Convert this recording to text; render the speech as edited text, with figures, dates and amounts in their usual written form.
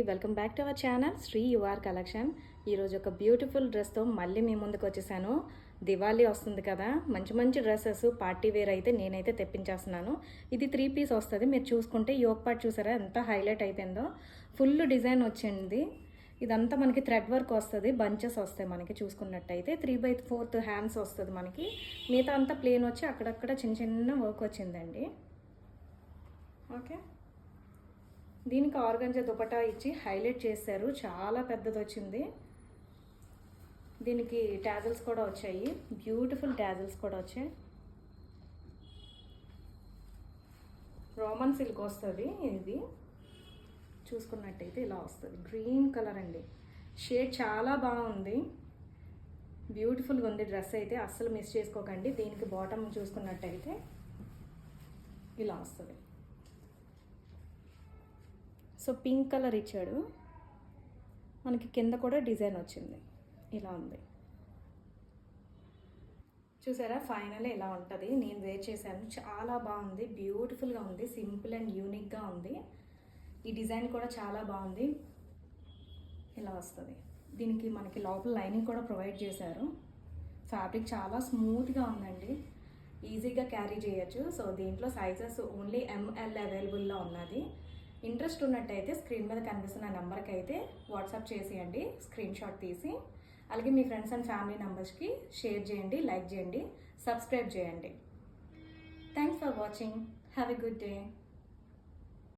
Welcome back to our channel Shri UR collection. ఈరోజు ఒక beautiful డ్రెస్తో మళ్ళీ మీ ముందుకు వచ్చేసాను. దివాళీ వస్తుంది కదా, మంచి మంచి డ్రెస్సెస్ పార్టీ వేర్ అయితే నేనైతే తెప్పించేస్తున్నాను. ఇది 3 పీస్ వస్తుంది. మీరు చూసుకుంటే యోక్ పార్ట్ చూసారా ఎంత హైలైట్ అయిపోయిందో, ఫుల్ డిజైన్ వచ్చింది. ఇదంతా మనకి థ్రెడ్ వర్క్ వస్తుంది, బంచెస్ వస్తాయి. మనకి చూసుకున్నట్టయితే 3/4 హ్యాండ్స్ వస్తుంది. మనకి మిగతా అంతా ప్లేన్ వచ్చి అక్కడక్కడ చిన్న చిన్న వర్క్ వచ్చిందండి. ఓకే, దీనికి ఆర్గంజా దుపట్టా ఇచ్చి హైలైట్ చేశారు, చాలా పెద్దది వచ్చింది. దీనికి టాజిల్స్ కూడా వచ్చాయి, బ్యూటిఫుల్ టాజిల్స్ కూడా వచ్చాయి. రోమన్ సిల్క్ వస్తుంది. ఇది చూసుకున్నట్టయితే ఇలా వస్తుంది, గ్రీన్ కలర్ అండి. షేడ్ చాలా బాగుంది, బ్యూటిఫుల్గా ఉంది. డ్రెస్ అయితే అస్సలు మిస్ చేసుకోకండి. దీనికి బాటమ్ చూసుకున్నట్టయితే ఇలా వస్తుంది. సో పింక్ కలర్ ఇచ్చాడు మనకి, కింద కూడా డిజైన్ వచ్చింది, ఇలా ఉంది. చూసారా, ఫైనల్ ఇలా ఉంటుంది. నేను వేర్ చేశాను, చాలా బాగుంది, బ్యూటిఫుల్గా ఉంది, సింపుల్ అండ్ యూనిక్గా ఉంది. ఈ డిజైన్ కూడా చాలా బాగుంది, ఇలా వస్తుంది. దీనికి మనకి లోపల లైనింగ్ కూడా ప్రొవైడ్ చేశారు. ఫ్యాబ్రిక్ చాలా స్మూత్గా ఉందండి, ఈజీగా క్యారీ చేయొచ్చు. సో దీంట్లో సైజెస్ ఓన్లీ ML అవైలబుల్లో ఉన్నది. ఇంట్రెస్ట్ ఉన్నట్టయితే స్క్రీన్ మీద కనిపిస్తున్న నెంబర్కి అయితే వాట్సాప్ చేసేయండి, స్క్రీన్ షాట్ తీసి. అలాగే మీ ఫ్రెండ్స్ అండ్ ఫ్యామిలీ మెంబర్స్కి షేర్ చేయండి, లైక్ చేయండి, సబ్స్క్రైబ్ చేయండి. Thanks for watching. Have a good day.